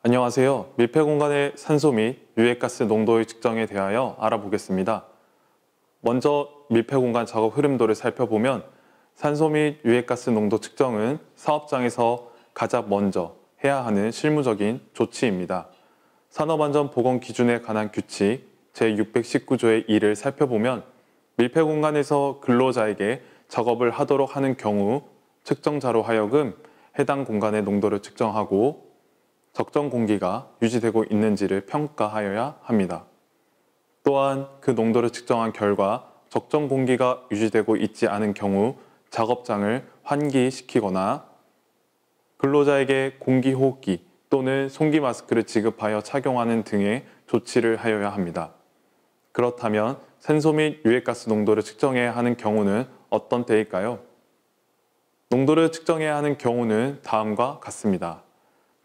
안녕하세요. 밀폐 공간의 산소 및 유해가스 농도의 측정에 대하여 알아보겠습니다. 먼저 밀폐 공간 작업 흐름도를 살펴보면 산소 및 유해가스 농도 측정은 사업장에서 가장 먼저 해야 하는 실무적인 조치입니다. 산업안전보건 기준에 관한 규칙 제619조의 1을 살펴보면 밀폐 공간에서 근로자에게 작업을 하도록 하는 경우 측정자로 하여금 해당 공간의 농도를 측정하고 적정 공기가 유지되고 있는지를 평가하여야 합니다. 또한 그 농도를 측정한 결과 적정 공기가 유지되고 있지 않은 경우 작업장을 환기시키거나 근로자에게 공기호흡기 또는 송기 마스크를 지급하여 착용하는 등의 조치를 하여야 합니다. 그렇다면 산소 및 유해가스 농도를 측정해야 하는 경우는 어떤 때일까요? 농도를 측정해야 하는 경우는 다음과 같습니다.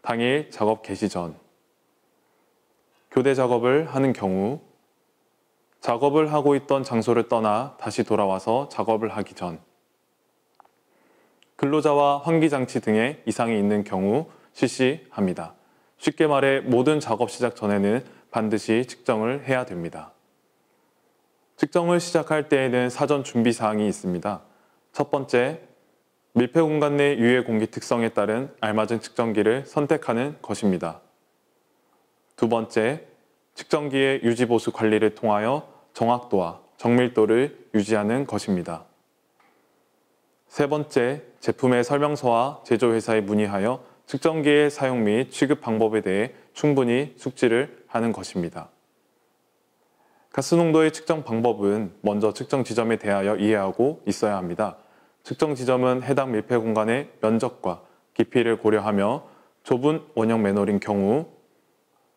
당일 작업 개시 전, 교대 작업을 하는 경우, 작업을 하고 있던 장소를 떠나 다시 돌아와서 작업을 하기 전, 근로자와 환기장치 등의 이상이 있는 경우 실시합니다. 쉽게 말해 모든 작업 시작 전에는 반드시 측정을 해야 됩니다. 측정을 시작할 때에는 사전 준비 사항이 있습니다. 첫 번째, 밀폐 공간 내 유해 공기 특성에 따른 알맞은 측정기를 선택하는 것입니다. 두 번째, 측정기의 유지보수 관리를 통하여 정확도와 정밀도를 유지하는 것입니다. 세 번째, 제품의 설명서와 제조회사에 문의하여 측정기의 사용 및 취급 방법에 대해 충분히 숙지를 하는 것입니다. 가스 농도의 측정 방법은 먼저 측정 지점에 대하여 이해하고 있어야 합니다. 측정 지점은 해당 밀폐 공간의 면적과 깊이를 고려하며 좁은 원형 맨홀인 경우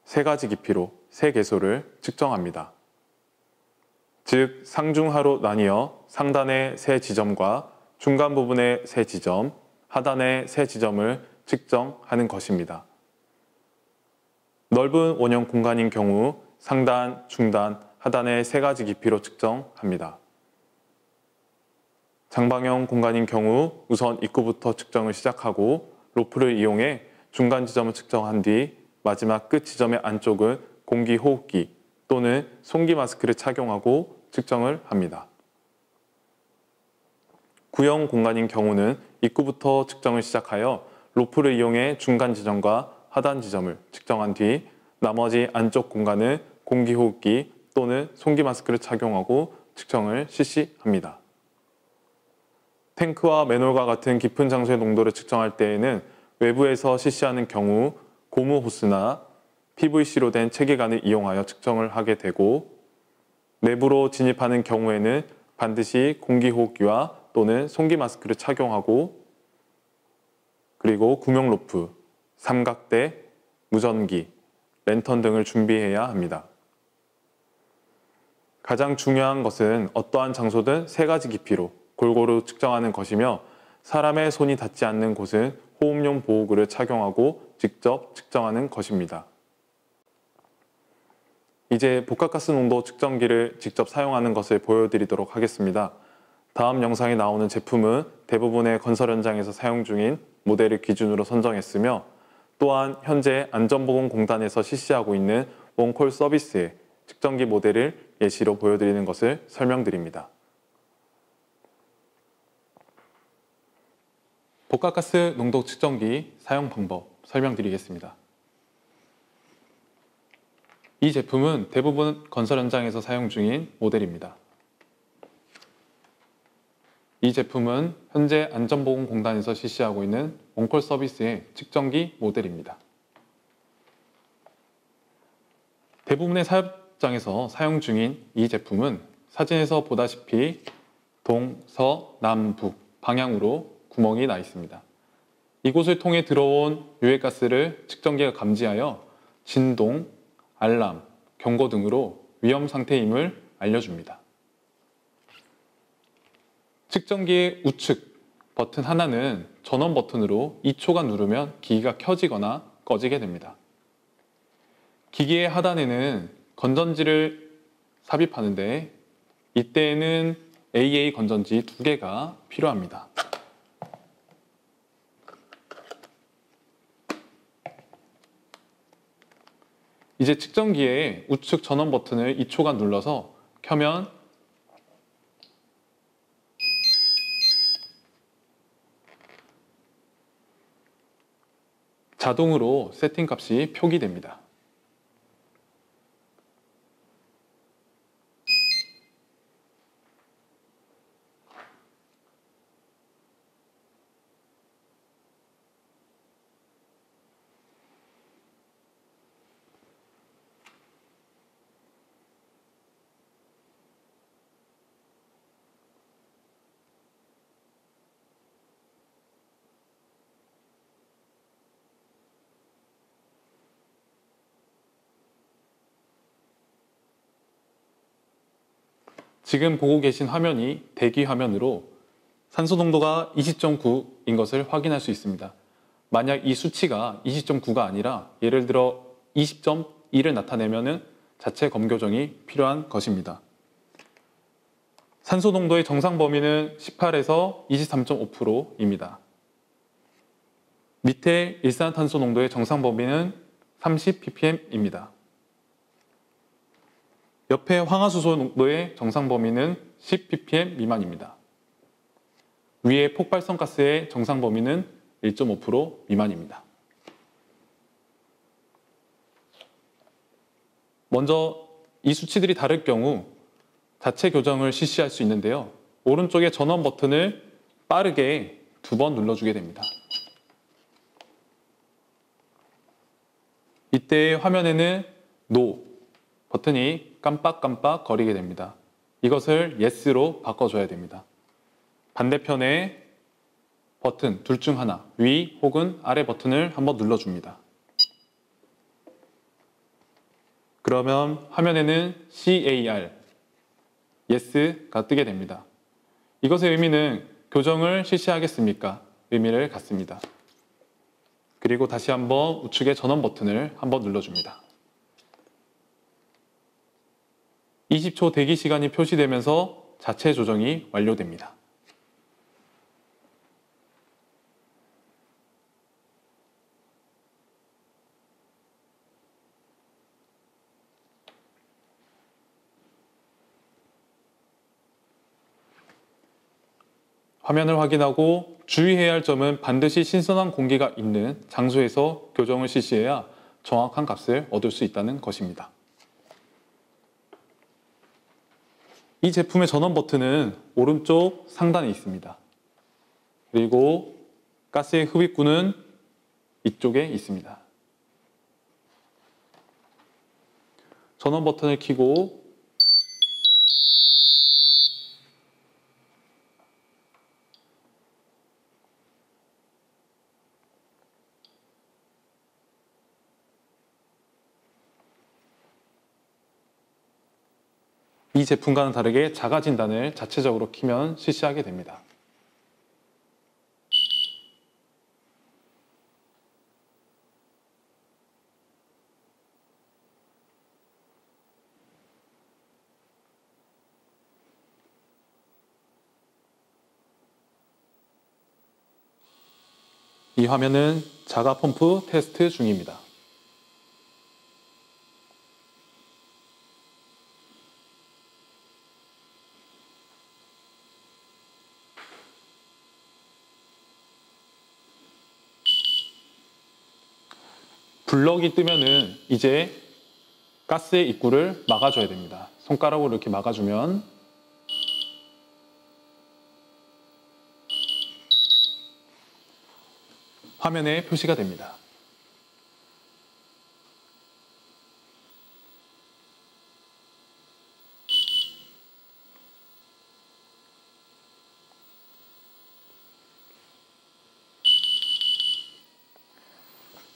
3가지 깊이로 3개소를 측정합니다. 즉 상중하로 나뉘어 상단의 3지점과 중간 부분의 3지점, 하단의 3지점을 측정하는 것입니다. 넓은 원형 공간인 경우 상단, 중단, 하단의 3가지 깊이로 측정합니다. 장방형 공간인 경우 우선 입구부터 측정을 시작하고 로프를 이용해 중간 지점을 측정한 뒤 마지막 끝 지점의 안쪽은 공기 호흡기 또는 송기 마스크를 착용하고 측정을 합니다. 구형 공간인 경우는 입구부터 측정을 시작하여 로프를 이용해 중간 지점과 하단 지점을 측정한 뒤 나머지 안쪽 공간은 공기 호흡기 또는 송기 마스크를 착용하고 측정을 실시합니다. 탱크와 맨홀과 같은 깊은 장소의 농도를 측정할 때에는 외부에서 실시하는 경우 고무 호스나 PVC로 된 체계관을 이용하여 측정을 하게 되고 내부로 진입하는 경우에는 반드시 공기호흡기와 또는 송기 마스크를 착용하고 그리고 구명 로프, 삼각대, 무전기, 랜턴 등을 준비해야 합니다. 가장 중요한 것은 어떠한 장소든 3가지 깊이로 골고루 측정하는 것이며 사람의 손이 닿지 않는 곳은 호흡용 보호구를 착용하고 직접 측정하는 것입니다. 이제 복합가스 농도 측정기를 직접 사용하는 것을 보여드리도록 하겠습니다. 다음 영상에 나오는 제품은 대부분의 건설 현장에서 사용 중인 모델을 기준으로 선정했으며 또한 현재 안전보건공단에서 실시하고 있는 원콜 서비스의 측정기 모델을 예시로 보여드리는 것을 설명드립니다. 복합가스 농도 측정기 사용 방법 설명드리겠습니다. 이 제품은 대부분 건설 현장에서 사용 중인 모델입니다. 이 제품은 현재 안전보건공단에서 실시하고 있는 원콜 서비스의 측정기 모델입니다. 대부분의 사업장에서 사용 중인 이 제품은 사진에서 보다시피 동, 서, 남, 북 방향으로 구멍이 나 있습니다. 이곳을 통해 들어온 유해가스를 측정기가 감지하여 진동, 알람, 경고 등으로 위험 상태임을 알려줍니다. 측정기의 우측 버튼 하나는 전원 버튼으로 2초간 누르면 기기가 켜지거나 꺼지게 됩니다. 기기의 하단에는 건전지를 삽입하는데 이때에는 AA 건전지 2개가 필요합니다. 이제 측정기에 우측 전원 버튼을 2초간 눌러서 켜면 자동으로 세팅값이 표기됩니다. 지금 보고 계신 화면이 대기 화면으로 산소 농도가 20.9인 것을 확인할 수 있습니다. 만약 이 수치가 20.9가 아니라 예를 들어 20.1을 나타내면 자체 검교정이 필요한 것입니다. 산소 농도의 정상 범위는 18에서 23.5%입니다. 밑에 일산화탄소 농도의 정상 범위는 30ppm입니다. 옆에 황화수소 농도의 정상 범위는 10ppm 미만입니다. 위에 폭발성 가스의 정상 범위는 1.5% 미만입니다. 먼저 이 수치들이 다를 경우 자체 교정을 실시할 수 있는데요. 오른쪽의 전원 버튼을 빠르게 2번 눌러주게 됩니다. 이때 화면에는 NO 버튼이 깜빡깜빡 거리게 됩니다. 이것을 YES로 바꿔줘야 됩니다. 반대편에 버튼 둘 중 하나, 위 혹은 아래 버튼을 한번 눌러줍니다. 그러면 화면에는 CAR, YES가 뜨게 됩니다. 이것의 의미는 교정을 실시하겠습니까? 의미를 갖습니다. 그리고 다시 한번 우측의 전원 버튼을 한번 눌러줍니다. 20초 대기 시간이 표시되면서 자체 조정이 완료됩니다. 화면을 확인하고 주의해야 할 점은 반드시 신선한 공기가 있는 장소에서 교정을 실시해야 정확한 값을 얻을 수 있다는 것입니다. 이 제품의 전원 버튼은 오른쪽 상단에 있습니다. 그리고 가스의 흡입구는 이쪽에 있습니다. 전원 버튼을 켜고 이 제품과는 다르게 자가 진단을 자체적으로 키면 실시하게 됩니다. 이 화면은 자가 펌프 테스트 중입니다. 블럭이 뜨면은 이제 가스의 입구를 막아줘야 됩니다. 손가락으로 이렇게 막아주면 화면에 표시가 됩니다.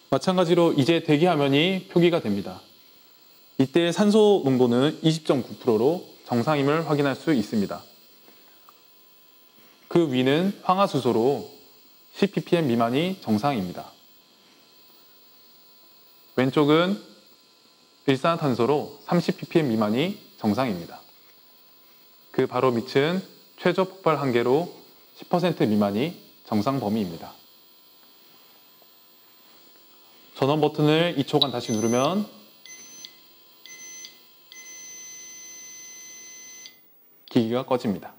마찬가지로 이제 대기 화면이 표기가 됩니다. 이때 산소 농도는 20.9%로 정상임을 확인할 수 있습니다. 그 위는 황화수소로 10ppm 미만이 정상입니다. 왼쪽은 일산화탄소로 30ppm 미만이 정상입니다. 그 바로 밑은 최저 폭발 한계로 10% 미만이 정상 범위입니다. 전원 버튼을 2초간 다시 누르면 기기가 꺼집니다.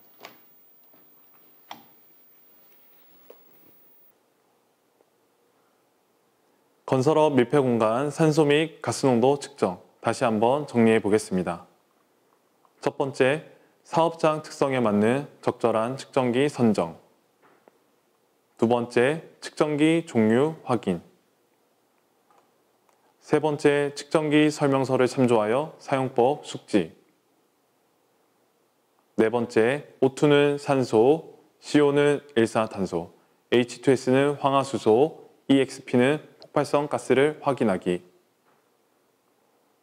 건설업 밀폐 공간 산소 및 가스 농도 측정. 다시 한번 정리해 보겠습니다. 첫 번째, 사업장 특성에 맞는 적절한 측정기 선정. 두 번째, 측정기 종류 확인. 세 번째, 측정기 설명서를 참조하여 사용법 숙지. 네 번째, O2는 산소, CO는 일산화탄소, H2S는 황화수소, EXP는 폭발성 가스를 확인하기.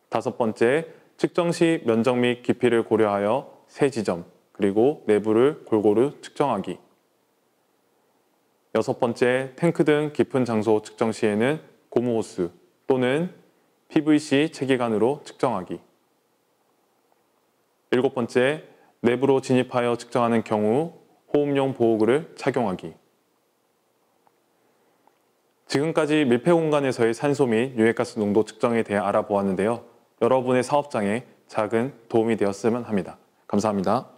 다섯 번째, 측정 시 면적 및 깊이를 고려하여 세 지점, 그리고 내부를 골고루 측정하기. 여섯 번째, 탱크 등 깊은 장소 측정 시에는 고무호스 또는 PVC 체계관으로 측정하기. 일곱 번째, 내부로 진입하여 측정하는 경우 호흡용 보호구를 착용하기. 지금까지 밀폐 공간에서의 산소 및 유해가스 농도 측정에 대해 알아보았는데요. 여러분의 사업장에 작은 도움이 되었으면 합니다. 감사합니다.